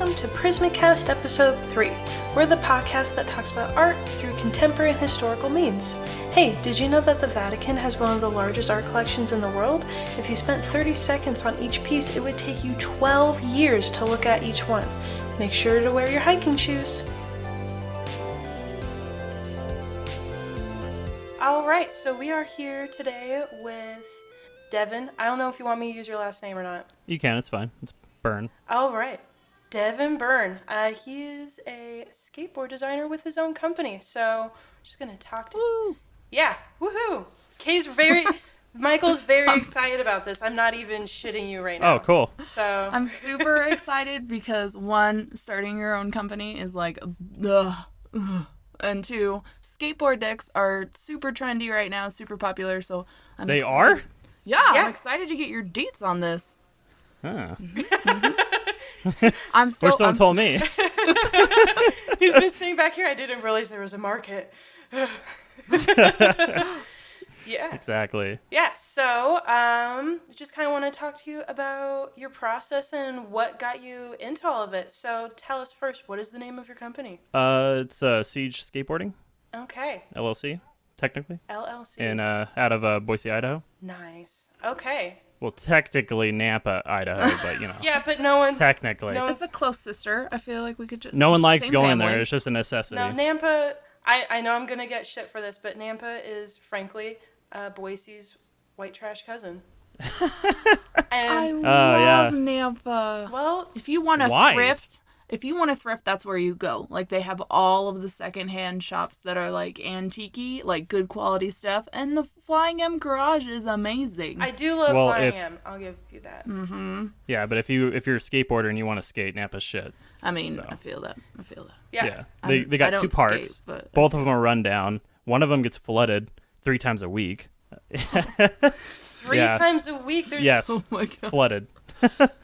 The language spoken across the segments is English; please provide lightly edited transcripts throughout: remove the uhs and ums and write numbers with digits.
welcome to Prismacast S03. We're the podcast that talks about art through contemporary and historical means. Hey, did you know that the Vatican has one of the largest art collections in the world? If you spent 30 seconds on each piece, it would take you 12 years to look at each one. Make sure to wear your hiking shoes. Alright, so we are here today with Devon. I don't know if you want me to use your last name or not. You can, it's fine. It's Byrne. Alright. Devon Byrne. He is a skateboard designer with his own company. So I'm just going to talk to him. Yeah, woohoo. Michael's very excited about this. I'm not even shitting you right now. Oh, cool. So I'm super excited because one, starting your own company is like, ugh. And two, skateboard decks are super trendy right now, super popular. So I'm They excited. are? Yeah, Yeah. I'm excited to get your deets on this. Huh. I'm so. Wish someone told me. he's been sitting back here. I didn't realize there was a market. Yeah. Exactly. Yeah, so just kind of want to talk to you about your process and what got you into all of it. So tell us first, what is the name of your company? It's Siege Skateboarding, Okay. LLC, technically. LLC. And out of Boise, Idaho. Nice. Okay. Well, technically Nampa, Idaho, but you know. Yeah, but no one... Technically. No It's a close sister. I feel like we could just. No one likes same going family. there. It's just a necessity. No, Nampa... I know I'm going to get shit for this, but Nampa is, frankly, Boise's white trash cousin. I And, love Nampa. well... If you want to Why? thrift, that's where you go. Like, they have all of the secondhand shops that are, like, antique-y, like, good quality stuff. And the Flying M Garage is amazing. I do love Well, Flying if- M. I'll give you that. Mm-hmm. Yeah, but if you're a skateboarder and you want to skate, Napa's shit. I mean, So. I feel that. Yeah. They I got don't two parts. skate, but Both of them are run down. One of them gets flooded 3 times a week. Three Yeah. times a week, there's... Yes, Oh my god. flooded.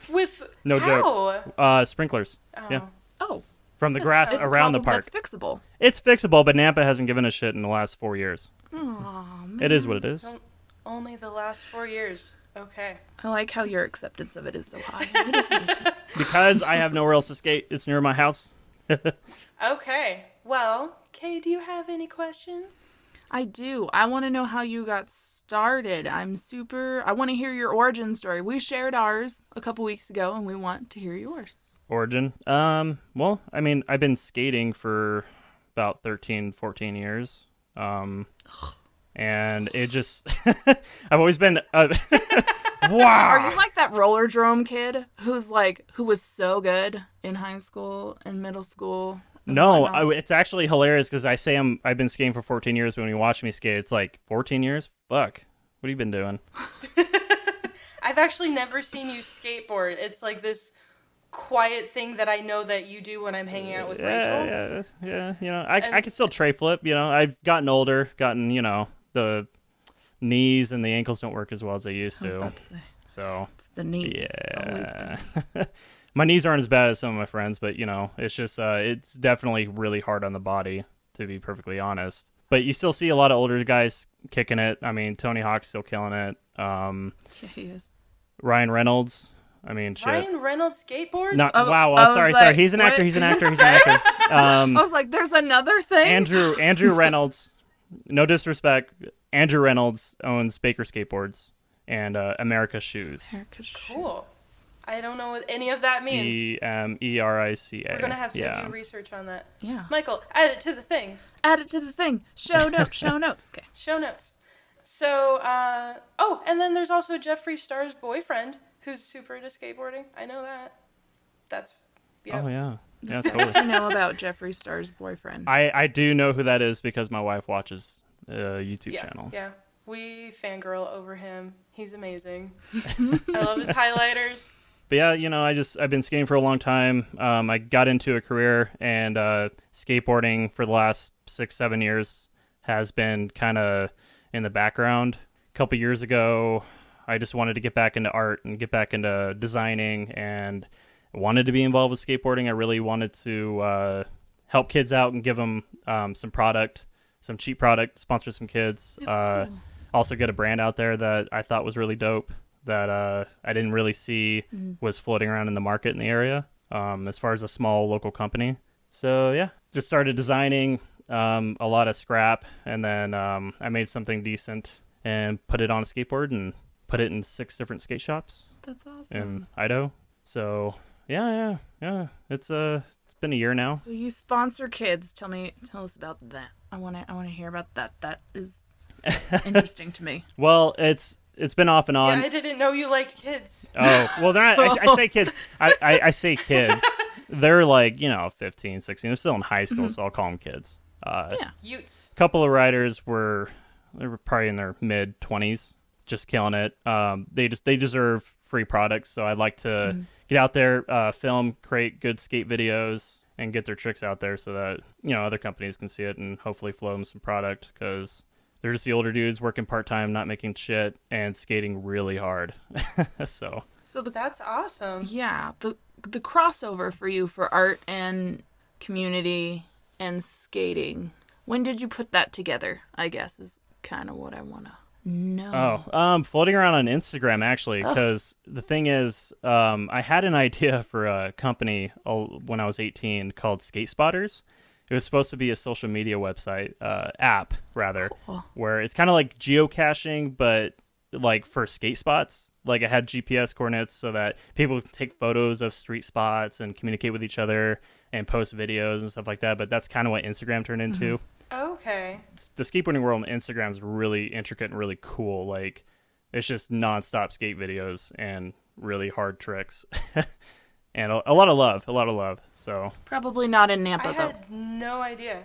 With... No how? joke. Sprinklers. Oh. Yeah. Oh, From the That grass sounds- it's a around the problem park. that's fixable. It's fixable, but Nampa hasn't given a shit in the last 4 years. Aw, man. It is what it is. Only the last 4 years. Okay. I like how your acceptance of it is so high. It is what it is. Because I have nowhere else to skate. It's near my house. Okay. Well, Kay, do you have any questions? I do. I want to know how you got started. I want to hear your origin story. We shared ours a couple weeks ago, and we want to hear yours. Origin. Well, I mean, I've been skating for about 13, 14 years. And it just... I've always been... wow! Are you like that roller drum kid who was so good in high school and middle school? and No, whatnot? it's actually hilarious because I've been skating for 14 years. But when you watch me skate, it's like 14 years? Fuck. What have you been doing? I've actually never seen you skateboard. It's like this quiet thing that I know that you do when I'm hanging out with Rachel. Yeah. You know, I can still tray flip. You know, I've gotten older, the knees and the ankles don't work as well as they used I was to. about to say, So it's the knees. It's always the yeah, my knees aren't as bad as some of my friends, but it's just it's definitely really hard on the body, to be perfectly honest. But you still see a lot of older guys kicking it. I mean, Tony Hawk's still killing it. Yeah, he is. Ryan Reynolds. I mean, shit. Ryan Reynolds skateboards? Not Oh, wow. I was Sorry. like, He's an actor. what? He's an actor. He's an actor. I was like, there's another thing? Andrew Reynolds. No disrespect. Andrew Reynolds owns Baker Skateboards and America Shoes. Cool. I don't know what any of that means. EMERICA. We're going to have to do research on that. Yeah. Michael, add it to the thing. Add it to the thing. Show notes. Okay. Show notes. So, and then there's also Jeffree Star's boyfriend who's super into skateboarding. I know that. That's, Oh yeah. Yeah, What do totally. you know about Jeffree Star's boyfriend? I do know who that is because my wife watches a YouTube channel. Yeah. We fangirl over him. He's amazing. I love his highlighters. But yeah, I've been skating for a long time. I got into a career, and skateboarding for the last 6-7 years has been kind of in the background. A couple years ago, I just wanted to get back into art and get back into designing, and wanted to be involved with skateboarding. I really wanted to help kids out and give them some product, some cheap product, sponsor some kids. Cool. Also get a brand out there that I thought was really dope that I didn't really see was floating around in the market in the area. as far as a small local company. So yeah, just started designing a lot of scrap, and then I made something decent and put it on a skateboard and put it in 6 different skate shops. That's awesome. In Idaho. So yeah. It's been a year now. So you sponsor kids. Tell us about that. I wanna hear about that. That is interesting to me. Well, it's been off and on. Yeah, I didn't know you liked kids. Oh, well, they're not. I say kids. I say kids. They're like, 15, 16. They're still in high school, so I'll call them kids. Yeah. Utes. A couple of riders they were probably in their mid-20s, just killing it. They deserve free products, so I'd like to get out there, film, create good skate videos, and get their tricks out there so that, other companies can see it and hopefully flow them some product, because they're just the older dudes working part-time, not making shit, and skating really hard. So That's awesome. Yeah, the crossover for you for art and community and skating. When did you put that together? I guess is kind of what I want to know. Floating around on Instagram, actually, because the thing is, I had an idea for a company when I was 18 called Skateboards. It was supposed to be a social media website, app, rather, where it's kind of like geocaching, but like for skate spots. Like, it had GPS coordinates so that people could take photos of street spots and communicate with each other and post videos and stuff like that. But that's kind of what Instagram turned into. Okay. The skateboarding world on Instagram is really intricate and really cool. Like, it's just nonstop skate videos and really hard tricks. And a lot of love. So Probably not in Nampa, I though. had no idea.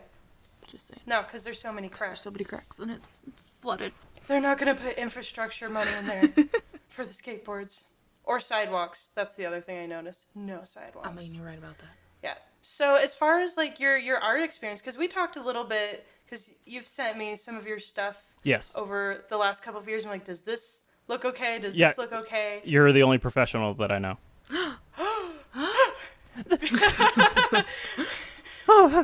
Just saying. No, because there's so many There's cracks. so many cracks, and it's flooded. They're not going to put infrastructure money in there for the skateboards. Or sidewalks. That's the other thing I noticed. No sidewalks. I mean, you're right about that. Yeah. So as far as like your art experience, because we talked a little bit, because you've sent me some of your stuff yes, over the last couple of years. I'm like, does this look okay? Does Yeah. this look okay? you're the only professional that I know.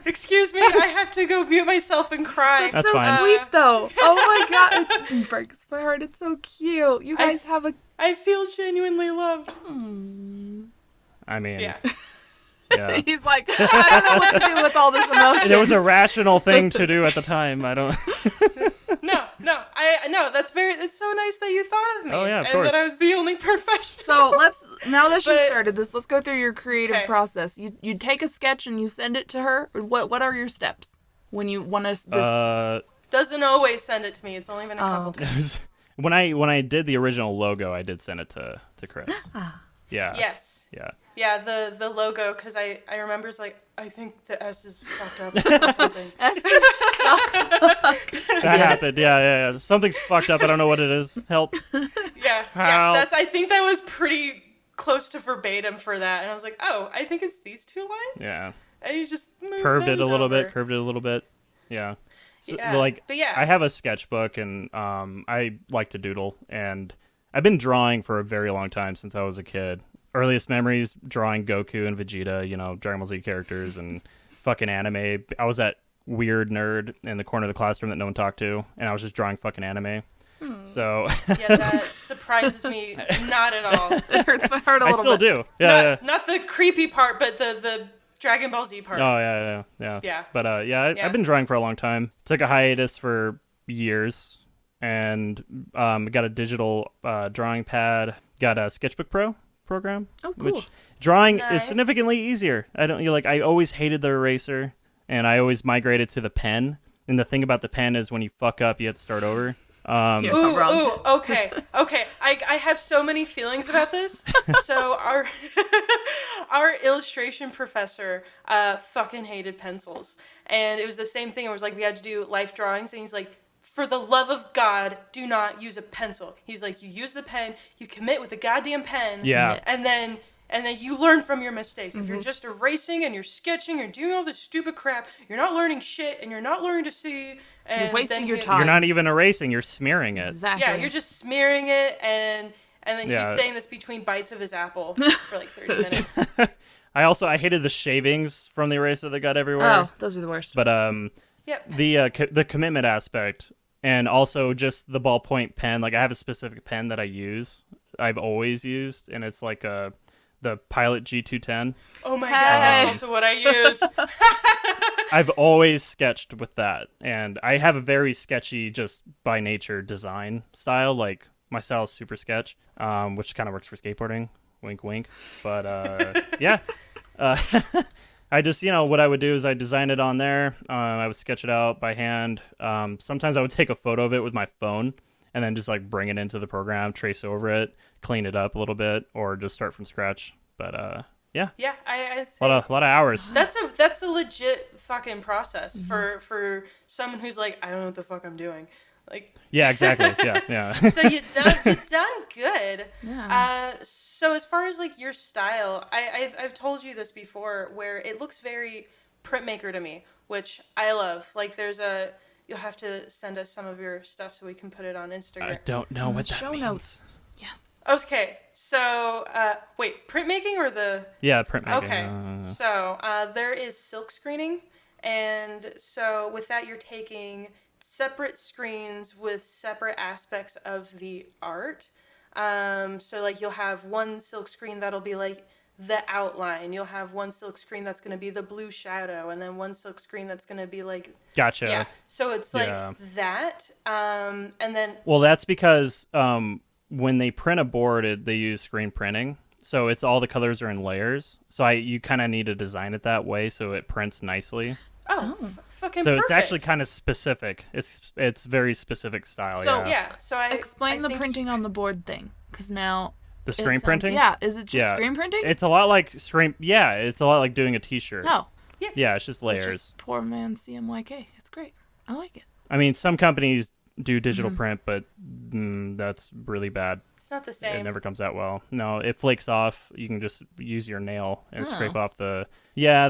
Excuse me, I have to go mute myself and cry. That's so fine. sweet, though. Oh my god, it breaks my heart. It's so cute. You guys have a. I feel genuinely loved. I mean, Yeah. yeah. He's like, I don't know what to do with all this emotion. It was a rational thing to do at the time. I don't. No, that's it's so nice that you thought of me. Oh, yeah, of and course. that I was the only professional. So now that you But- started this, let's go through your creative Okay. process. You take a sketch and you send it to her. What are your steps when you want to? Doesn't always send it to me. It's only been a couple times. When I did the original logo, I did send it to Chris. Yeah. Yes. Yeah. Yeah, the logo, because I remember it's like, I think the S is fucked up or something. That happened. Yeah. Something's fucked up. I don't know what it is. Help. Yeah, How? I think that was pretty close to verbatim for that. And I was like, oh, I think it's these 2 lines? Yeah. And you just moved Curved it a those little over. bit. Yeah. So, Yeah, but yeah. I have a sketchbook, and I like to doodle, and I've been drawing for a very long time, since I was a kid. Earliest memories, drawing Goku and Vegeta, Dragon Ball Z characters and fucking anime. I was that weird nerd in the corner of the classroom that no one talked to, and I was just drawing fucking anime. So Yeah, that surprises me not at all. It hurts my heart a I little still bit. do. Yeah. Not the creepy part, but the Dragon Ball Z part. Oh, yeah. Yeah. But Yeah. I've been drawing for a long time. Took a hiatus for years, and got a digital drawing pad. Got a Sketchbook Pro program. Oh, cool. Which drawing Nice. is significantly easier. I always hated the eraser, and I always migrated to the pen. And the thing about the pen is, when you fuck up, you have to start over. You're not wrong. Ooh, okay. I have so many feelings about this. So our illustration professor fucking hated pencils, and it was the same thing. It was like we had to do life drawings, and he's like, for the love of God, do not use a pencil. He's like, you use the pen, you commit with the goddamn pen, Yeah. and then you learn from your mistakes. If you're just erasing and you're sketching, you're doing all this stupid crap, you're not learning shit, and you're not learning to see. And You're wasting then your you- time. You're not even erasing. You're smearing it. Exactly. Yeah, you're just smearing it, and then Yeah. he's saying this between bites of his apple for like 30 minutes. I hated the shavings from the eraser that got everywhere. Oh, those are the worst. But Yep. the commitment aspect, and also just the ballpoint pen. Like, I have a specific pen that I've always used, and it's like the Pilot G210. Oh my Hey. god, that's also what I use. I've always sketched with that, and I have a very sketchy, just by nature, design style. Like, my style is super sketch, which kind of works for skateboarding. Wink, wink. But, yeah. I just, what I would do is I design it on there. I would sketch it out by hand. Sometimes I would take a photo of it with my phone and then just, like, bring it into the program, trace over it, clean it up a little bit, or just start from scratch. But, yeah. Yeah, I A lot of hours. that's a legit fucking process for someone who's like, I don't know what the fuck I'm doing. Like, Yeah, exactly. Yeah. so you done good. Yeah. So as far as like your style, I've told you this before, where it looks very printmaker to me, which I love. Like, you'll have to send us some of your stuff so we can put it on Instagram. I don't know what that Show means. notes. Yes. Okay, so wait, printmaking or the? Yeah, printmaking. Okay, so there is silk screening, and so with that you're taking separate screens with separate aspects of the art. So like you'll have one silk screen that'll be like the outline. You'll have one silk screen that's going to be the blue shadow, and then one silk screen that's going to be like. Gotcha. Yeah. So it's like Yeah. that, and then. Well, that's because when they print a board, they use screen printing. So it's all the colors are in layers. So you kind of need to design it that way so it prints nicely. Fucking So perfect. it's actually kind of specific. It's very specific style. So- Yeah. So I Explain I the think- printing on the board thing, because now The it screen sounds- printing. Yeah, is it just Yeah. screen printing? It's a lot like screen. Yeah, it's a lot like doing a T-shirt. No, Yeah, it's just it's layers. just poor man CMYK. It's great. I like it. I mean, some companies do digital Mm-hmm. print, but that's really bad. It's not the It same. never comes out well. No, it flakes off. You can just use your nail and scrape Oh. off the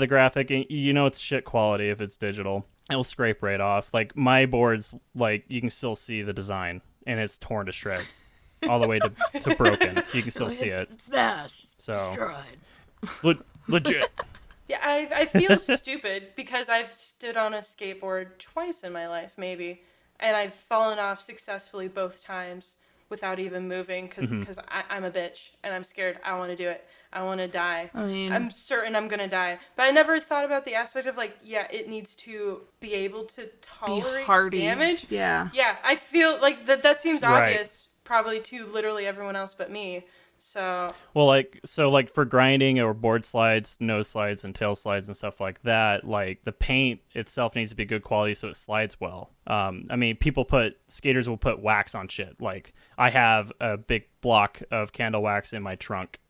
graphic. And it's shit quality if it's digital. It'll scrape right off. Like, my boards, like, you can still see the design, and it's torn to shreds all the way to broken. You can still see it. It's smashed. So- Destroyed. Legit. Yeah, I feel stupid because I've stood on a skateboard twice in my life, maybe, and I've fallen off successfully both times without even moving because I'm a bitch and I'm scared. I want to do it. I want to die. I mean- I'm certain I'm gonna die. But I never thought about the aspect of like, yeah, it needs to be able to tolerate hardy. damage. Yeah. Yeah, I feel like that seems Right. obvious probably to literally everyone else but me. So Well, like for grinding or board slides, nose slides, and tail slides and stuff like that, like the paint itself needs to be good quality so it slides well. I mean, skaters will put wax on shit. Like, I have a big block of candle wax in my trunk.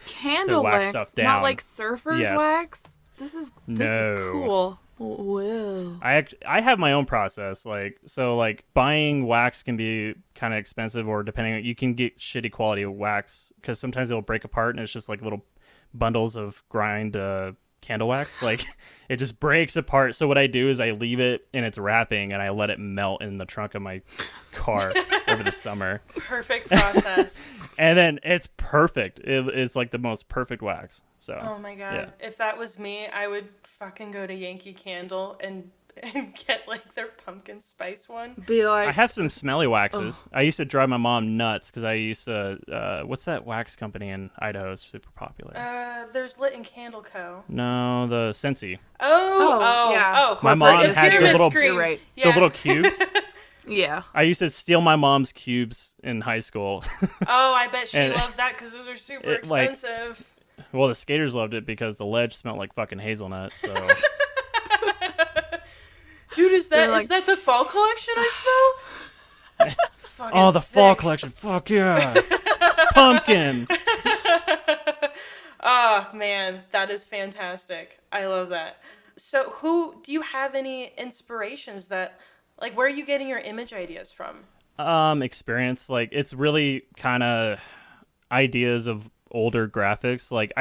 Candle wax wax, stuff not down. like surfer's Yes. wax. This is No. cool. Whoa. I have my own process. Like, buying wax can be kind of expensive, or you can get shitty quality of wax because sometimes it'll break apart and it's just like little bundles of grind candle wax. Like, it just breaks apart. So what I do is I leave it in its wrapping and I let it melt in the trunk of my car over the summer. perfect process. And then it's perfect. It's like the most perfect wax. So Oh my god. yeah. If that was me, I would fucking go to Yankee Candle and get like their pumpkin spice one. Be like, I have some smelly waxes. I used to drive my mom nuts because I used to. What's that wax company in Idaho? It's super popular. There's Lit and Candle Co. No, the Scentsy. Oh. My mom Like a had the pyramid little- screen. You're right. Yeah. The little cubes. yeah. I used to steal my mom's cubes in high school. Oh, I bet she And- loved that because those are super It, like- expensive. Well, the skaters loved it because the ledge smelled like fucking hazelnut. So Dude, is They're like- that the fall collection I smell? Fucking oh, the fall sick. collection. Fuck yeah. Pumpkin. Oh man, that is fantastic. I love that. So, do you have any inspirations that, like, where are you getting your image ideas from? Experience. Like, it's really kind of ideas of older graphics. Like,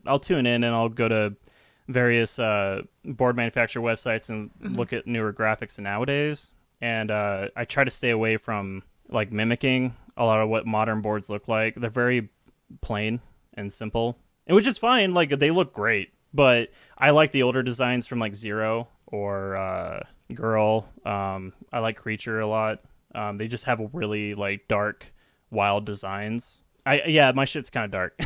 I'll tune in and I'll go to various board manufacturer websites and look at newer graphics nowadays. And I try to stay away from like mimicking a lot of what modern boards look like. They're very plain and simple, and which is fine. Like, they look great, but I like the older designs from like Zero or Girl. I like Creature a lot. They just have really like dark, wild designs. My shit's kind of dark.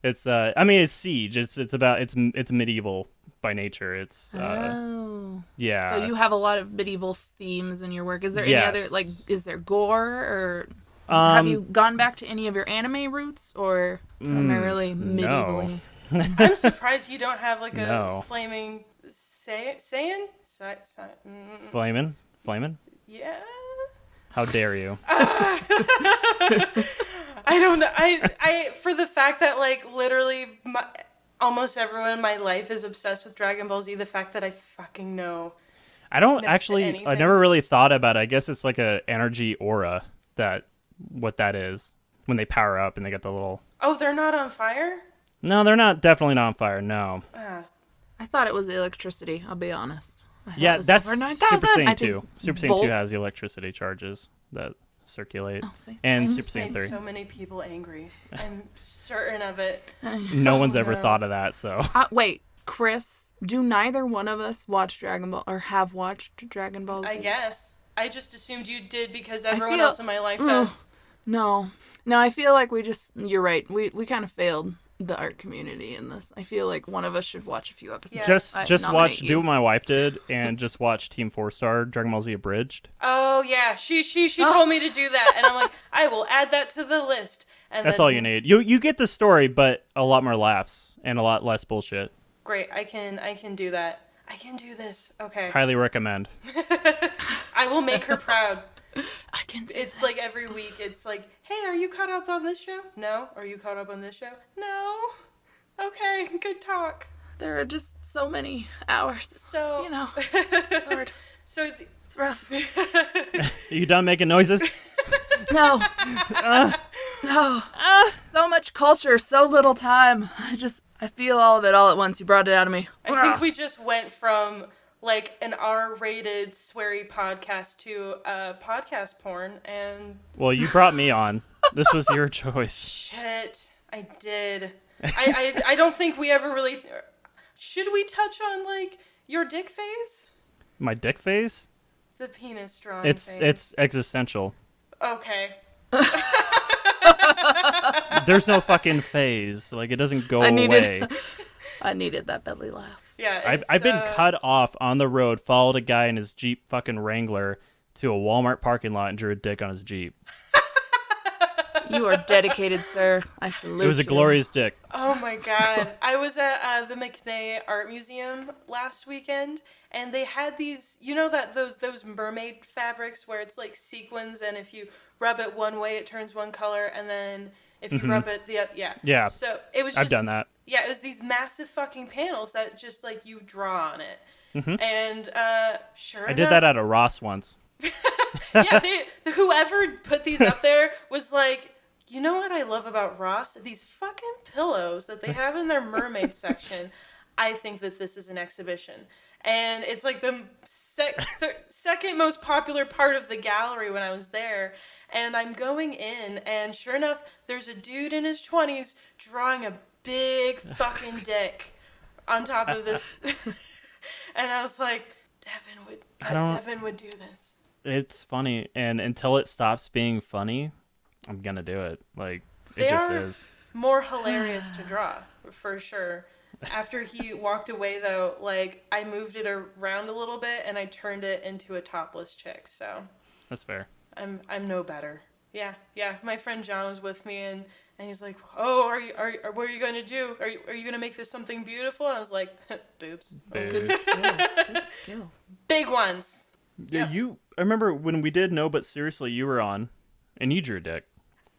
It's it's Siege. It's medieval by nature. It's yeah. So you have a lot of medieval themes in your work. Is there any Yes. other is there gore or have you gone back to any of your anime roots or primarily medievally? I'm surprised you don't have like a No. flaming Saiyan? Flamin'? Yeah. How dare you? I don't know. I for the fact that like literally almost everyone in my life is obsessed with Dragon Ball Z, the fact that I fucking know. I don't next to actually. I anything. never really thought about it. I guess it's like a energy aura what that is when they power up and they get the little. Oh, they're not on fire? No, they're not. Definitely not on fire. No. I thought it was electricity, I'll be honest. Yeah, that's over Super 9,000. I Saiyan think 2. Super Saiyan 2 volts- has the electricity charges that circulate. Oh, see? And I'm Super Saiyan making 3. so many people angry. I'm certain of it. No one's ever no. thought of that, so. Wait, Chris, do neither one of us watch Dragon Ball or have watched Dragon Ball Z? I guess. I just assumed you did because everyone feel- else in my life does. No, I feel like you're right. We kind of failed the art community in this. I feel like one of us should watch a few episodes. Yeah. Just I watch, nominate do what my wife did, and just watch Team 4-Star Dragon Ball Z Abridged. Oh yeah, she told me to do that, and I'm like, I will add that to the list. And That's then, all you need. You get the story, but a lot more laughs and a lot less bullshit. Great, I can do that. I can do this. Okay, Highly recommend. I will make her proud. I can do It's that. like every week, it's like, hey, are you caught up on this show? No. Are you caught up on this show? No. Okay, good talk. There are just so many hours. So It's hard. So It's rough. Are you done making noises? No. No. So much culture, so little time. I feel all of it all at once. You brought it out of me. I think we just went from like an R-rated sweary podcast to podcast porn, and Well, you brought me on. This was your choice. shit, I did. I don't think we ever really. Should we touch on like your dick phase? My dick phase? The penis drawing It's phase. existential. Okay. There's no fucking phase. Like, it doesn't go I away. needed that belly laugh. Yeah. I've been cut off on the road, followed a guy in his Jeep fucking Wrangler to a Walmart parking lot and drew a dick on his Jeep. You are dedicated, sir. I salute you. It was a glorious dick. Oh my god. I was at the McNay Art Museum last weekend, and they had these, those mermaid fabrics where it's like sequins, and if you rub it one way it turns one color, and then if you rub it Yeah. So it was I've done that. Yeah, it was these massive fucking panels that just like you draw on it. And sure I did that at a Ross once. yeah, whoever put these up there was like, you know what I love about Ross? These fucking pillows that they have in their mermaid section. I think that this is an exhibition. And it's like the second most popular part of the gallery when I was there. And I'm going in, and sure enough, there's a dude in his 20s drawing a big fucking dick on top of this. And I was like, Devon would do this. It's funny, and until it stops being funny, I'm gonna do it. Like, They it just are is. more hilarious to draw, for sure. After he walked away, though, like, I moved it around a little bit, and I turned it into a topless chick, so That's fair. I'm no better. Yeah. My friend John was with me, and he's like, "Oh, what are you going to do? Are you going to make this something beautiful?" And I was like, "Boobs, Good skills. Good skills. big ones." Yeah, I remember when we did No But Seriously, you were on, and you drew a dick.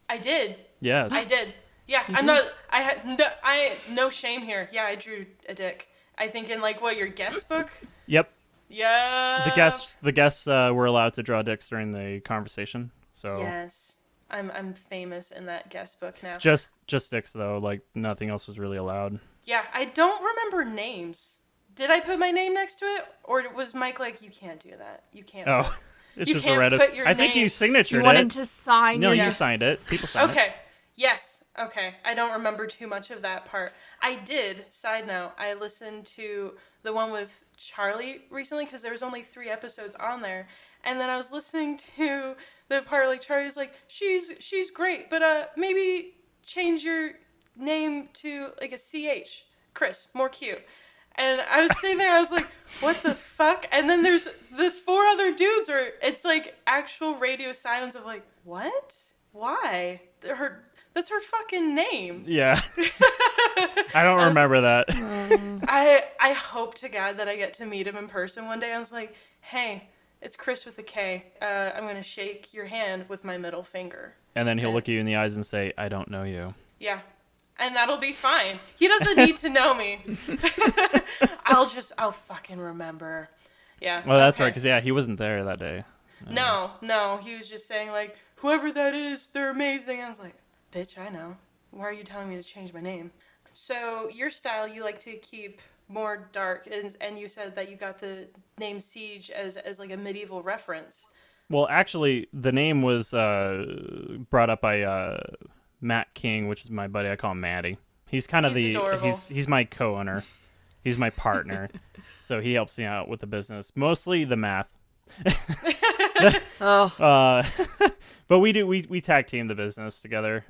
I did. Yes. I did. Yeah, I'm not. I no shame here. Yeah, I drew a dick. I think in like your guest book. Yep. Yeah. The guests were allowed to draw dicks during the conversation. So Yes, I'm famous in that guest book now. just dicks though. Like, nothing else was really allowed. Yeah, I don't remember names. Did I put my name next to it, or was Mike like, "You can't do that. You can't." Oh, put-" it's You just can't a Reddit. put your I think name- you signatured You wanted it. to sign No, your you signed it. People signed it. Okay. Yes. Okay. I don't remember too much of that part. I did. Side note, I listened to the one with Charlie recently because there was only 3 episodes on there. And then I was listening to the part like Charlie's like, she's great, but maybe change your name to like a CH. Chris, more cute. And I was sitting there, I was like, what the fuck? And then there's the 4 other dudes it's like actual radio silence of like, what? Why? That's her fucking name. Yeah. I don't remember that. I hope to God that I get to meet him in person one day. I was like, hey, it's Chris with a K. I'm going to shake your hand with my middle finger. And then he'll look you in the eyes and say, I don't know you. Yeah. And that'll be fine. He doesn't need to know me. I'll fucking remember. Yeah. Well, that's right, because, he wasn't there that day. No. He was just saying, like, whoever that is, they're amazing. I was like, bitch, I know. Why are you telling me to change my name? So your style, you like to keep more dark, and you said that you got the name Siege as like a medieval reference. Well, actually, the name was brought up by Matt King, which is my buddy. I call him Matty. He's kind of he's my co-owner. He's my partner. So he helps me out with the business, mostly the math. But we tag team the business together.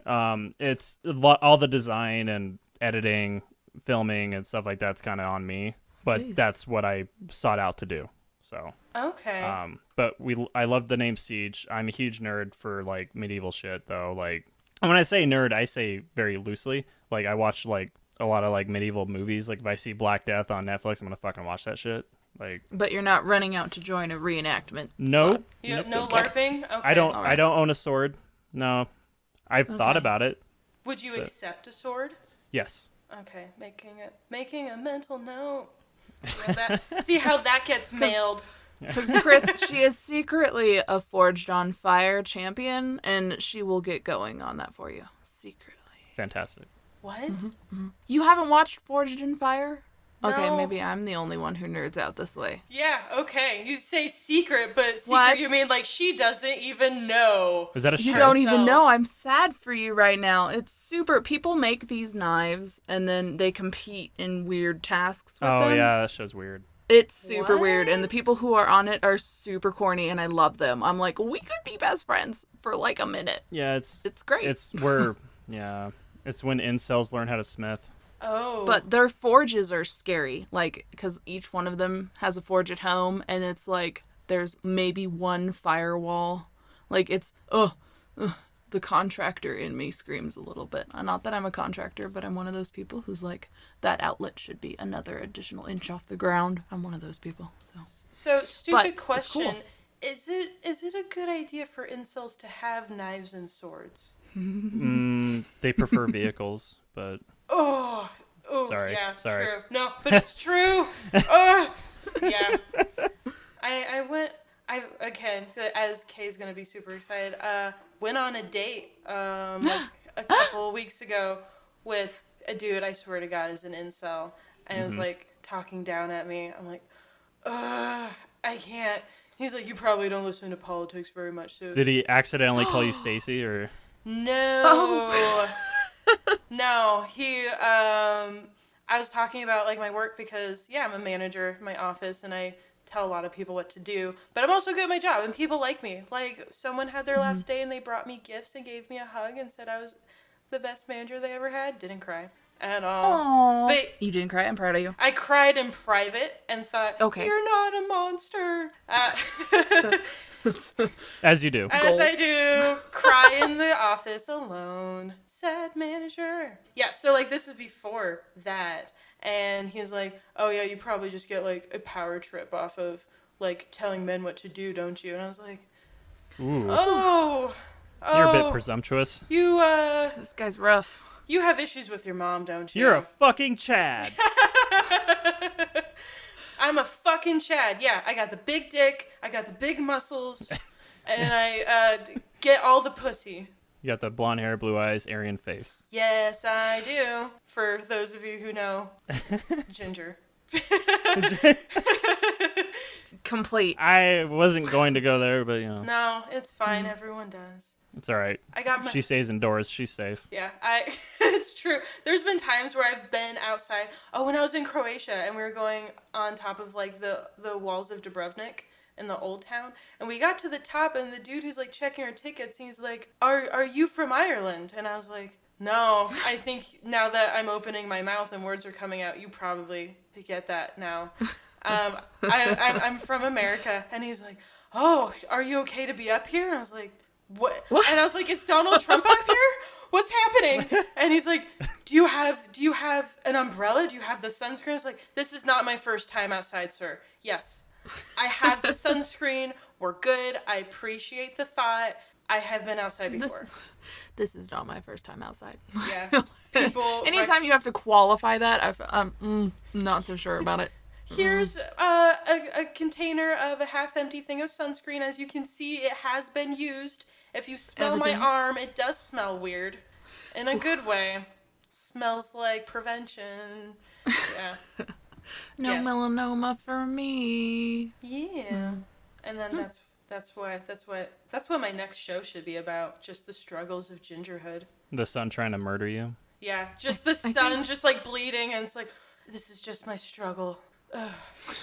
It's all the design and editing, filming, and stuff like that's kind of on me. But that's what I sought out to do. So okay. But I love the name Siege. I'm a huge nerd for like medieval shit though. Like when I say nerd, I say very loosely. Like I watch like a lot of like medieval movies. Like if I see Black Death on Netflix, I'm gonna fucking watch that shit. Like, but you're not running out to join a reenactment. No, no LARPing. Okay. I don't own a sword. No, I've thought about it. Would you accept a sword? Yes. Okay, making a mental note. See how that gets mailed. Because Chris, she is secretly a Forged on Fire champion, and she will get going on that for you secretly. Fantastic. What? Mm-hmm. You haven't watched Forged in Fire? No. Okay, maybe I'm the only one who nerds out this way. Yeah, okay. You say secret, but secret What? You mean like she doesn't even know. Is that a You show? don't even know. I'm sad for you right now. It's super. People make these knives, and then they compete in weird tasks with them. Oh, yeah, that show's weird. It's super weird, and the What? people who are on it are super corny, and I love them. I'm like, we could be best friends for like a minute. Yeah, it's great. It's when incels learn how to smith. Oh. But their forges are scary, like, because each one of them has a forge at home, and it's like there's maybe one firewall. Like, it's, the contractor in me screams a little bit. Not that I'm a contractor, but I'm one of those people who's like, that outlet should be another additional inch off the ground. I'm one of those people. So stupid But question. it's cool. Is it a good idea for incels to have knives and swords? They prefer vehicles, but... Oh, Sorry. Yeah, Sorry. true. No, but it's true. Oh, yeah. Again, as Kay's gonna be super excited, went on a date like a couple weeks ago with a dude I swear to God is an incel, and it was like talking down at me. I'm like, I can't. He's like, you probably don't listen to politics very much, so. Did he accidentally call you Stacy, or? No. Oh. No, I was talking about like my work because I'm a manager in my office and I tell a lot of people what to do, but I'm also good at my job and people like me. Like someone had their last day and they brought me gifts and gave me a hug and said I was the best manager they ever had. Didn't cry at all. Aww. But You didn't cry? I'm proud of you. I cried in private and thought, Okay. You're not a monster. As you do. As I do. Cry in the office alone. Sad manager. Yeah, so like this was before that. And he's like, oh yeah, you probably just get like a power trip off of like telling men what to do, don't you? And I was like, Ooh. oh. You're a bit presumptuous. You, This guy's rough. you have issues with your mom, don't you? You're a fucking Chad. I'm a fucking Chad. Yeah, I got the big dick, I got the big muscles, and I get all the pussy. You got the blonde hair, blue eyes, Aryan face. Yes, I do. For those of you who know, ginger. Complete. I wasn't going to go there, but No, it's fine. Everyone does. it's all right. I got my. She stays indoors. She's safe. Yeah, it's true. There's been times where I've been outside. Oh, when I was in Croatia and we were going on top of like the walls of Dubrovnik, in the old town. And we got to the top, and the dude who's like checking our tickets, he's like, are you from Ireland? And I was like, no, I think now that I'm opening my mouth and words are coming out, you probably get that now. I'm from America. And he's like, oh, are you okay to be up here? And I was like, what? And I was like, is Donald Trump up here? What's happening? And he's like, do you have an umbrella? Do you have the sunscreen? I was like, this is not my first time outside, sir. Yes, I have the sunscreen. We're good. I appreciate the thought. I have been outside before. This is not my first time outside. Yeah. People. Anytime you have to qualify that, I'm not so sure about it. Here's a container of a half-empty thing of sunscreen. As you can see, it has been used. If you smell my arm, it does smell weird. In a good way. Smells like prevention. Yeah. No melanoma for me. Yeah. And then that's what my next show should be about. Just the struggles of gingerhood. The sun trying to murder you. Yeah, just the sun just like bleeding, and it's like, this is just my struggle. Ugh.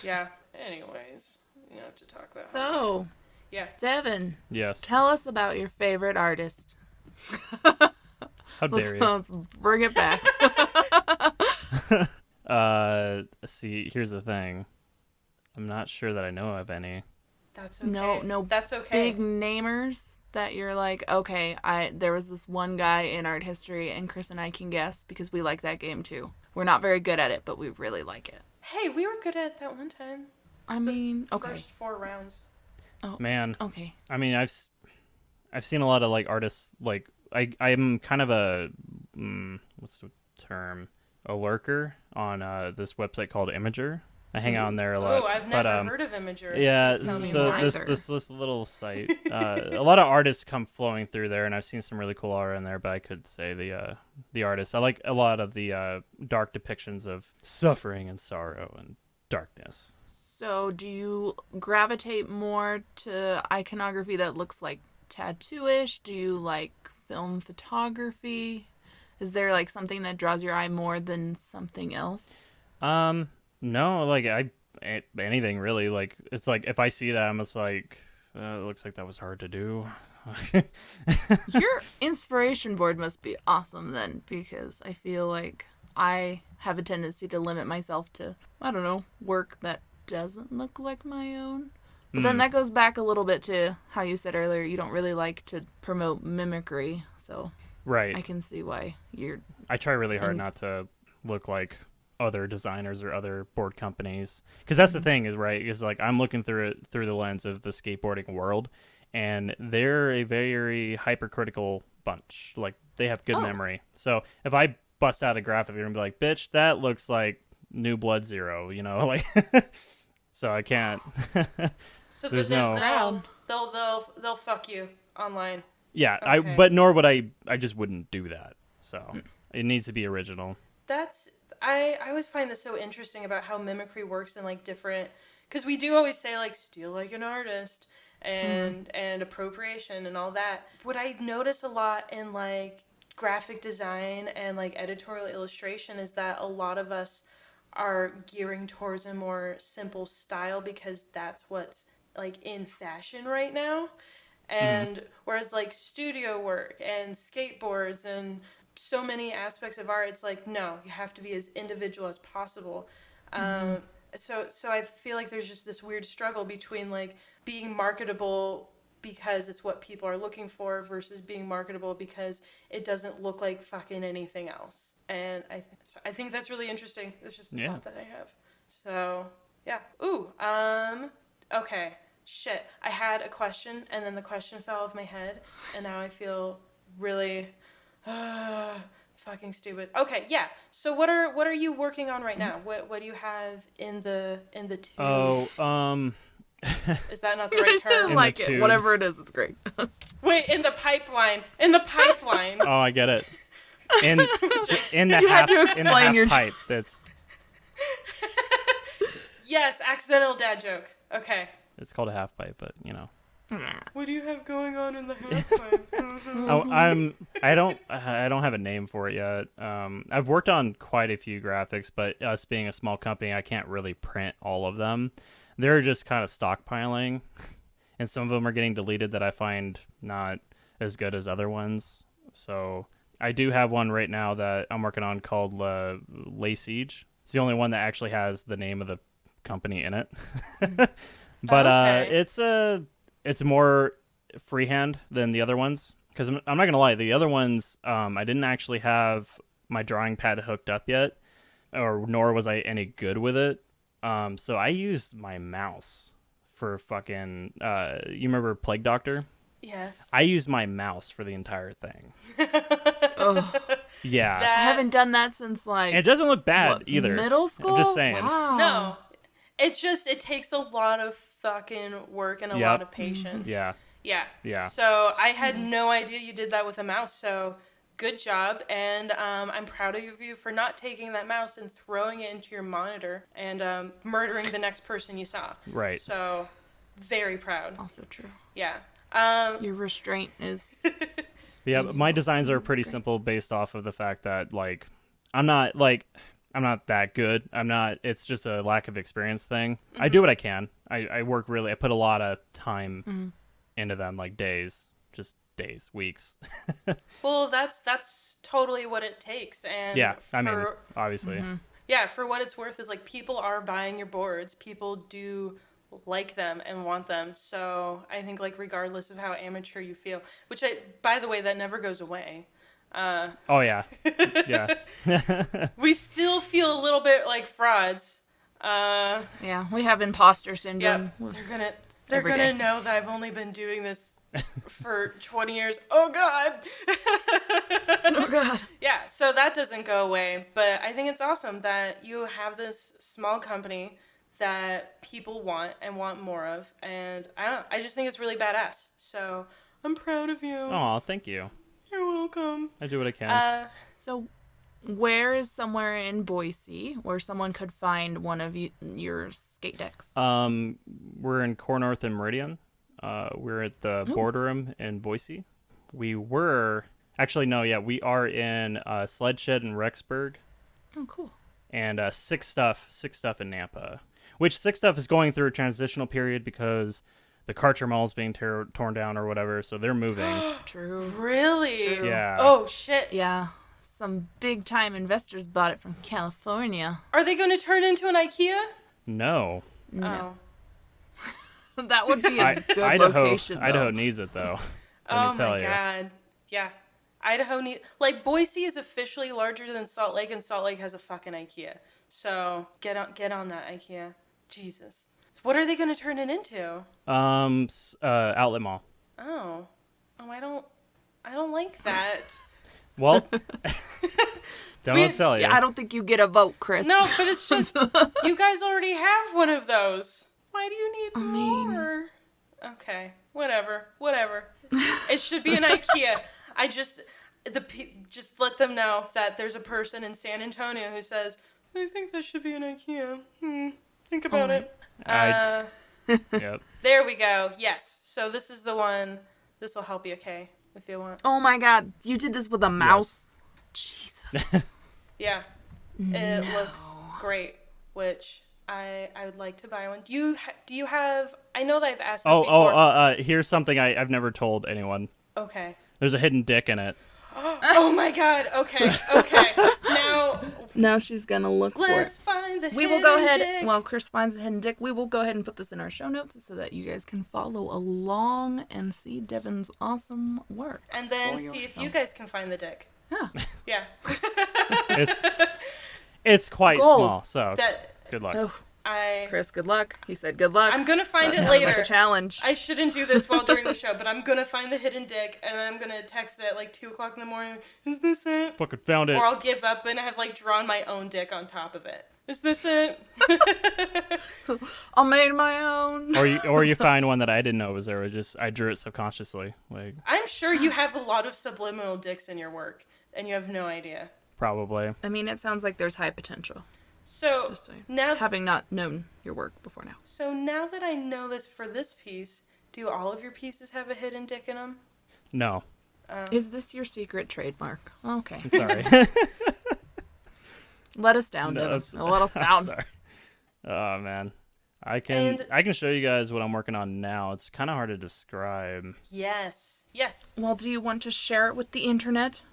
Yeah. Anyways, you have to talk about. So, yeah, Devon. Yes. Tell us about your favorite artist. How dare you? Let's bring it back. Let's see. Here's the thing. I'm not sure that I know of any. That's okay. No, that's okay. Big namers that you're like, okay, there was this one guy in art history, and Chris and I can guess because we like that game too. We're not very good at it, but we really like it. Hey, we were good at that one time. Okay. First 4 rounds. Oh, Man. Okay. I mean, I've seen a lot of like artists. Like I'm kind of a what's the term? A lurker on this website called Imager. I hang out on there a lot. Oh, I've never heard of Imager. Yeah, me so more this little site, a lot of artists come flowing through there, and I've seen some really cool art in there. But I could say the artists. I like a lot of the dark depictions of suffering and sorrow and darkness. So, do you gravitate more to iconography that looks like tattoo-ish? Do you like film photography? Is there like something that draws your eye more than something else? No, like anything really. Like it's like if I see that, I'm just like, it looks like that was hard to do. Your inspiration board must be awesome then, because I feel like I have a tendency to limit myself to, I don't know, work that doesn't look like my own. But then that goes back a little bit to how you said earlier, you don't really like to promote mimicry, so Right. I can see why you're... I try really hard not to look like other designers or other board companies, because that's the thing is like I'm looking through the lens of the skateboarding world, and they're a very hypercritical bunch. Like they have good memory. So if I bust out a graphic, they're gonna be like, bitch, that looks like New Blood Zero, you know, like so I can't. So there's they'll fuck you online. Yeah, Okay. but nor would I just wouldn't do that. So it needs to be original. I always find this so interesting about how mimicry works in like different, because we do always say like steal like an artist and appropriation and all that. What I notice a lot in like graphic design and like editorial illustration is that a lot of us are gearing towards a more simple style because that's what's like in fashion right now. And whereas like studio work and skateboards and so many aspects of art, it's like, no, you have to be as individual as possible. So I feel like there's just this weird struggle between like being marketable because it's what people are looking for versus being marketable because it doesn't look like fucking anything else. And I think that's really interesting. It's just a thought that I have. So yeah. Ooh. Okay. Shit. I had a question and then the question fell off my head and now I feel really fucking stupid. Okay, yeah. So what are you working on right now? What do you have in the tube? Oh, Is that not the right term? I like it. Whatever it is, it's great. Wait, in the pipeline. In the pipeline. Oh, I get it. In the You half, had to explain in the half your pipe. That's Yes, accidental dad joke. Okay. it's called a half pipe, but you know. What do you have going on in the half pipe? I don't have a name for it yet. I've worked on quite a few graphics, but us being a small company, I can't really print all of them. they're just kind of stockpiling, and some of them are getting deleted that I find not as good as other ones. So I do have one right now that I'm working on called Lay Siege. It's the only one that actually has the name of the company in it. But it's more freehand than the other ones. Because I'm not going to lie, the other ones, I didn't actually have my drawing pad hooked up yet, nor was I any good with it. So I used my mouse for fucking, you remember Plague Doctor? Yes. I used my mouse for the entire thing. Yeah. I haven't done that since like... And it doesn't look bad either. Middle school? I'm just saying. Wow. No. It takes a lot of fucking work and a lot of patience. Yeah. Yeah. So I had no idea you did that with a mouse, so good job. And I'm proud of you for not taking that mouse and throwing it into your monitor and murdering the next person you saw. Right. So very proud. Also true. Yeah. Your restraint is... Yeah, but my designs are pretty simple based off of the fact that, like, I'm not that good. It's just a lack of experience thing. I do what I can. I put a lot of time into them, like days, weeks. Well, that's totally what it takes. And yeah, I mean, obviously. Yeah, for what it's worth is like people are buying your boards. People do like them and want them. So I think like regardless of how amateur you feel, which by the way, that never goes away. Oh yeah. Yeah. We still feel a little bit like frauds. Yeah, we have imposter syndrome. Yeah, they're gonna know that I've only been doing this for 20 years. Oh God. Oh God. Yeah, so that doesn't go away, but I think it's awesome that you have this small company that people want and want more of, and I just think it's really badass. So I'm proud of you. Oh, thank you. You're welcome. I do what I can. So where is somewhere in Boise where someone could find one of your skate decks? We're in Core North and Meridian. We're at the Boardroom in Boise. We are in Sled Shed in Rexburg. Oh, cool. And Six Stuff in Nampa. Which Six Stuff is going through a transitional period because the Karcher Mall is being torn down or whatever, so they're moving. True. Really? True. Yeah. Oh, shit. Yeah. Some big-time investors bought it from California. Are they going to turn into an IKEA? No. No. That would be a good location, though. Idaho needs it, though. Oh, my God. Yeah. Idaho like, Boise is officially larger than Salt Lake, and Salt Lake has a fucking IKEA. So, get on that IKEA. Jesus. What are they going to turn it into? Outlet Mall. Oh, I don't like that. Well, don't tell you. Yeah, I don't think you get a vote, Chris. No, but it's just, you guys already have one of those. Why do you need more? Okay, whatever. It should be an IKEA. Just let them know that there's a person in San Antonio who says, I think that should be an IKEA. Think about it. Yep. There we go. Yes. So this is the one. This will help you, okay? If you want. Oh my God. You did this with a mouse? Yes. Jesus. Yeah. It looks great, which I would like to buy one. Do you have... I know that I've asked this before. Here's something I've never told anyone. Okay. There's a hidden dick in it. Oh my God. Okay. Now she's gonna look for it. Let's find the hidden dick. We will go ahead, while Chris finds the hidden dick, we will go ahead and put this in our show notes so that you guys can follow along and see Devon's awesome work. And then see if you guys can find the dick. Yeah. It's quite small, so good luck. Oh. I Chris, good luck. He said good luck. I'm gonna find it later. Like a challenge. I shouldn't do this while during the show, but I'm gonna find the hidden dick and I'm gonna text it at like 2:00 in the morning. Is this it? Fucking found it. Or I'll give up and have like drawn my own dick on top of it. Is this it? I made my own. Or you find one that I didn't know was there. I drew it subconsciously. Like I'm sure you have a lot of subliminal dicks in your work and you have no idea. Probably. I mean, it sounds like there's high potential. So now, having not known your work before now. So now that I know this for this piece, do all of your pieces have a hidden dick in them? No. Is this your secret trademark? Okay. I'm sorry. Let us down, Devon. Let us down. Sorry. Oh man. I can show you guys what I'm working on now. It's kind of hard to describe. Yes. Well, do you want to share it with the internet?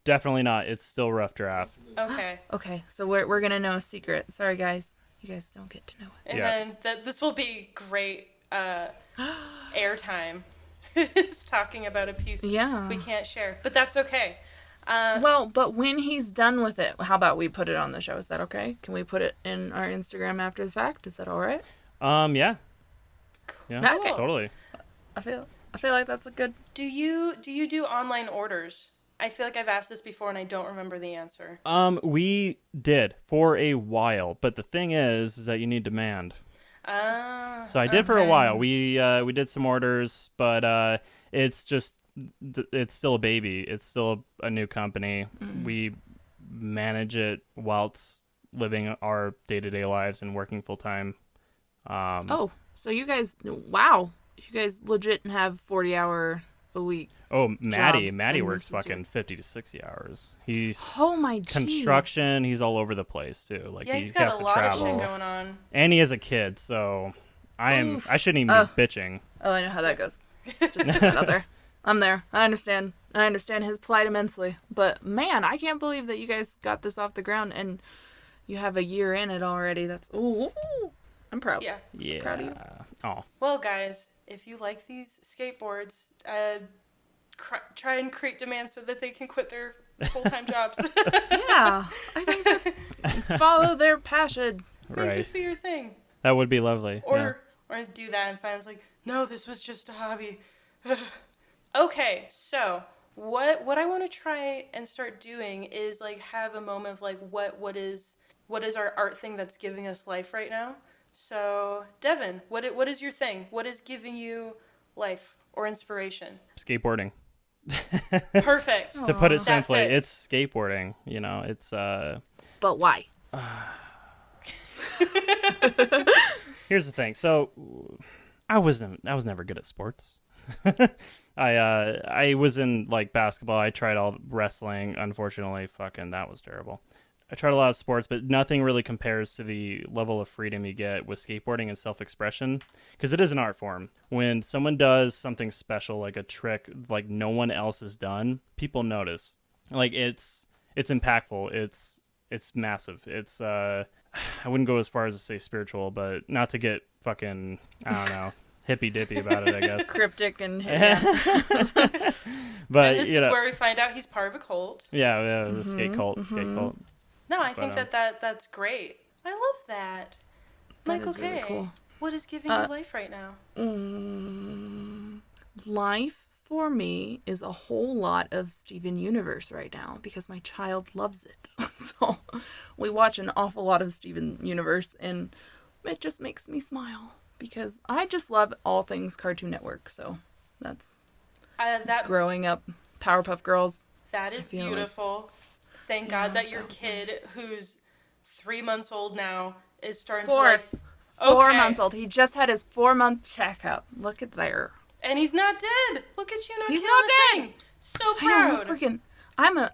Definitely not. It's still rough draft. Okay. Okay, so we're gonna know a secret. Sorry, guys. You guys don't get to know it. And Yes. then this will be great airtime. It's talking about a piece Yeah. we can't share, but that's okay. Well, but when he's done with it, how about we put it on the show? Is that okay? Can we put it in our Instagram after the fact? Is that all right? Yeah. Yeah, Okay. totally. I feel like that's a good. Do you do online orders? I feel like I've asked this before and I don't remember the answer. We did for a while, but the thing is that you need demand. So I did for a while. We did some orders, but it's just it's still a baby. It's still a new company. We manage it whilst living our day-to-day lives and working full time. So you guys, wow, you guys legit have 40-hour a week. Oh, Maddie jobs, and works this is fucking 50 to 60 hours. He's Oh my jeez. construction. He's all over the place too. Like Yeah, he he's got has a to lot travel, of shit going on. and he has a kid. So I Oof. shouldn't even be bitching. Oh, I know how that goes. Just put that out there. I'm there. I understand his plight immensely. But man, I can't believe that you guys got this off the ground and you have a year in it already. That's I'm proud. Yeah. I'm so proud of you. Oh, Well, guys, if you like these skateboards, try and create demand so that they can quit their full-time jobs. Yeah, I think that follow their passion. Make right. this be your thing. That would be lovely. Or do that and find like, no, this was just a hobby. Okay, so what I want to try and start doing is like have a moment of like what is our art thing that's giving us life right now. So Devon, what is your thing? What is giving you life or inspiration? Skateboarding. Perfect. To put it That simply, fits. it's skateboarding. You know, it's But why? Here's the thing. So I was never good at sports. I was in like basketball. I tried all wrestling. Unfortunately, fucking that was terrible. I tried a lot of sports, but nothing really compares to the level of freedom you get with skateboarding and self-expression, because it is an art form. When someone does something special, like a trick like no one else has done, people notice. Like it's impactful. It's massive. It's I wouldn't go as far as to say spiritual, but not to get fucking, I don't know, hippy dippy about it, I guess. Cryptic and But And this is where we find out he's part of a cult. yeah, the skate cult. No, I think that's great. I love that. That Michael is really K. cool. What is giving you life right now? Life for me is a whole lot of Steven Universe right now because my child loves it. So we watch an awful lot of Steven Universe and it just makes me smile because I just love all things Cartoon Network. So that's That growing up. Powerpuff Girls. That is feel like- beautiful. Thank God that your kid, who's 3 months old now, is starting to like... 4 Okay. months old. He just had his 4-month checkup. Look at there. And he's not dead. Look at you not He's killing not the dead. thing. So I know, proud.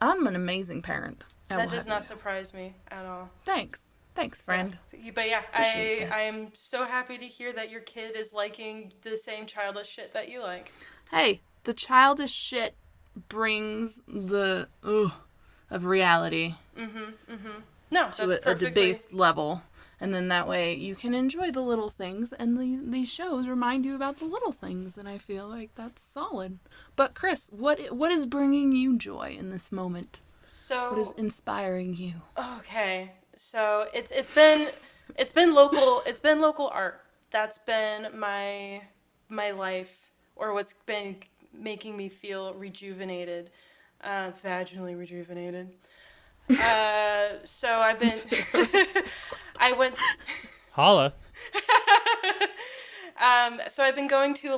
I'm an amazing parent. I That will does have not you know. surprise me at all. Thanks, friend. But yeah, Appreciate that. I am so happy to hear that your kid is liking the same childish shit that you like. Hey, the childish shit brings the of reality No, that's to a perfectly... debased level. And then that way you can enjoy the little things, and these shows remind you about the little things, and I feel like that's solid. But Chris, what is bringing you joy in this moment? So What is inspiring you? okay, so it's been local art. That's been my life, or what's been making me feel rejuvenated, vaginally rejuvenated. So I've been I went Holla. so I've been going to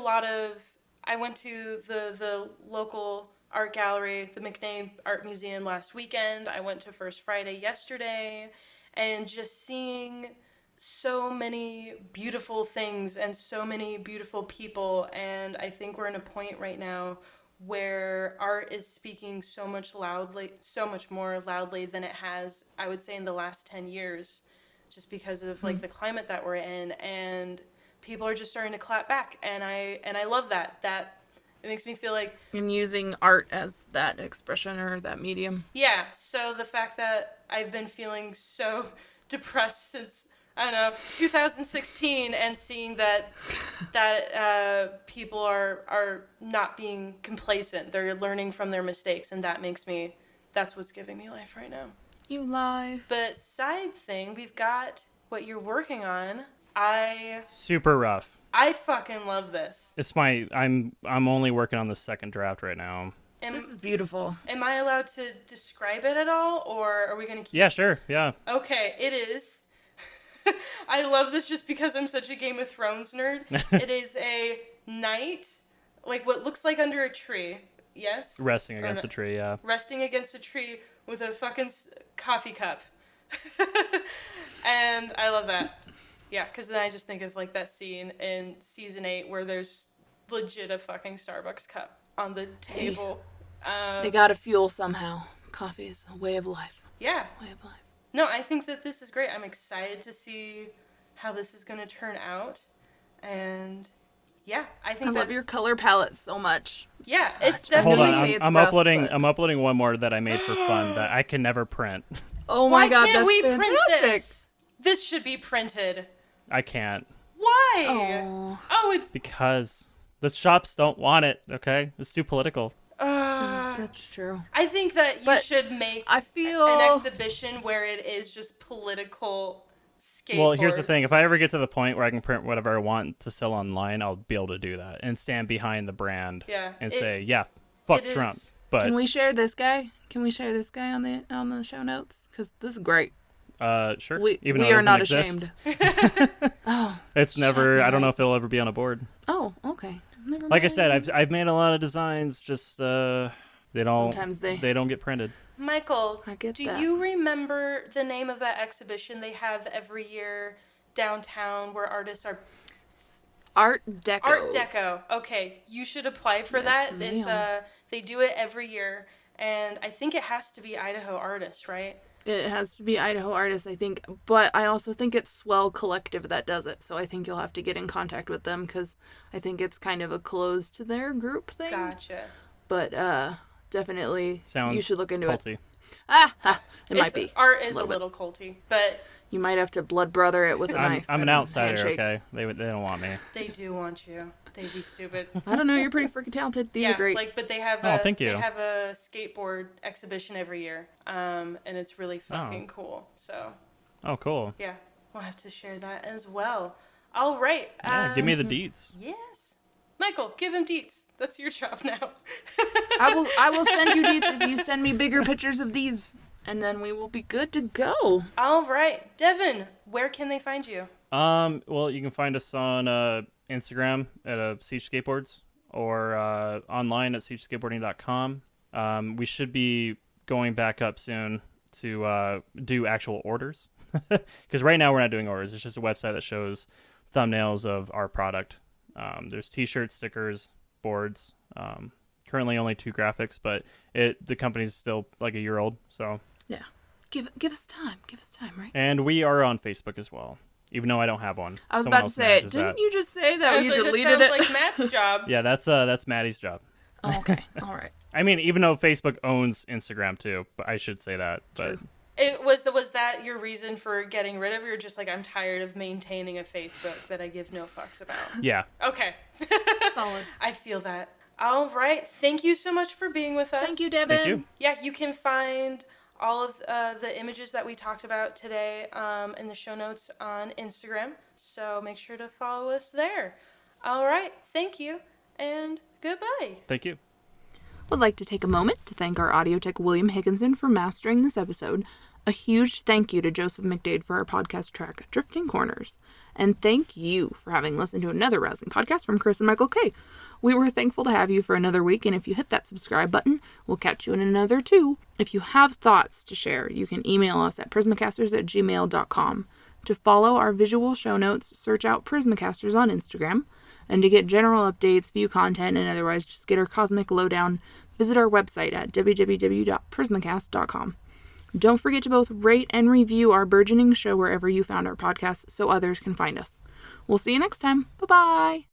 I went to the local art gallery, the McNair Art Museum last weekend. I went to First Friday yesterday, and just seeing so many beautiful things and so many beautiful people, and I think we're in a point right now where art is speaking so much more loudly than it has, I would say, in the last 10 years. just because of like the climate that we're in, and people are just starting to clap back, and I love that. That it makes me feel like And using art as that expression or that medium. yeah. So the fact that I've been feeling so depressed since I don't know 2016, and seeing that people are not being complacent, they're learning from their mistakes, and that's what's giving me life right now. You live. But side thing, we've got what you're working on. Super rough. I fucking love this. It's I'm only working on the second draft right now. This is beautiful. Am I allowed to describe it at all, or are we going to keep... Yeah, sure. Yeah. Okay, it is. I love this just because I'm such a Game of Thrones nerd. It is a knight, like what looks like under a tree. Yes? Resting against a tree, yeah. Resting against a tree with a fucking coffee cup. And I love that. Yeah, because then I just think of like that scene in season 8 where there's legit a fucking Starbucks cup on the table. They gotta fuel somehow. Coffee is a way of life. Yeah. Way of life. No, I think that this is great. I'm excited to see how this is going to turn out. And yeah, I think I love your color palette so much. Yeah, it's Hold definitely... on, I'm uploading one more that I made for fun that I can never print. Oh my god, can't that's we fantastic. print this? This should be printed. I can't. Why? Oh, it's... Because the shops don't want it, okay? It's too political. That's true. I think that you should make an exhibition where it is just political skateboards. Well, here's the thing. If I ever get to the point where I can print whatever I want to sell online, I'll be able to do that and stand behind the brand and say, yeah, fuck Trump. But can we share this guy? Can we share this guy on the show notes? Because this is great. Sure. We though are not exist. ashamed. It's never. I don't know if it'll ever be on a board. Oh, okay. Never mind. Like I said, I've made a lot of designs. Just they don't. Sometimes they don't get printed. Michael, do that. you remember the name of that exhibition they have every year downtown where artists are... Art Deco. Art Deco. Okay, you should apply for that. It's they do it every year, and I think it has to be Idaho artists, right? It has to be Idaho artists, I think. But I also think it's Swell Collective that does it. So I think you'll have to get in contact with them because I think it's kind of a closed to their group thing. Gotcha. But definitely Sounds you should look into culty. It might be. Art is a little culty, but... You might have to blood brother it with a knife. I'm an outsider, handshake. okay? They don't want me. They do want you. They'd be stupid. I don't know. You're pretty freaking talented. These are great. But they have thank you. They have a skateboard exhibition every year, and it's really fucking cool. So. Oh, cool. Yeah, we'll have to share that as well. All right. Yeah, give me the deets. Yes, Michael, give him deets. That's your job now. I will send you deets if you send me bigger pictures of these, and then we will be good to go. All right, Devon, where can they find you? Well, you can find us on Instagram at Siege Skateboards or online at SiegeSkateboarding.com. We should be going back up soon to do actual orders because right now we're not doing orders. It's just a website that shows thumbnails of our product. There's t-shirts, stickers, boards. Currently only 2 graphics, but the company's still like a year old, so yeah. Give us time, right? And we are on Facebook as well. Even though I don't have one. I was about to say, didn't you just say that you deleted it? That sounds like Matt's job. Yeah, that's Maddie's job. Oh, okay, all right. I mean, even though Facebook owns Instagram too, but I should say that. But True. Was that your reason for getting rid of it, or just like I'm tired of maintaining a Facebook that I give no fucks about? Yeah. Okay. Solid. I feel that. All right. Thank you so much for being with us. Thank you, Devon. Thank you. Yeah, you can find all of the images that we talked about today in the show notes on Instagram. So make sure to follow us there. All right. Thank you, and goodbye. Thank you. Would like to take a moment to thank our audio tech William Higginson for mastering this episode. A huge thank you to Joseph McDade for our podcast track, Drifting Corners. And thank you for having listened to another rousing podcast from Chris and Michael K. We were thankful to have you for another week, and if you hit that subscribe button, we'll catch you in another 2. If you have thoughts to share, you can email us at prismacasters@gmail.com. To follow our visual show notes, search out Prismacasters on Instagram. And to get general updates, view content, and otherwise just get our cosmic lowdown, visit our website at www.prismacast.com. Don't forget to both rate and review our burgeoning show wherever you found our podcast so others can find us. We'll see you next time. Bye-bye.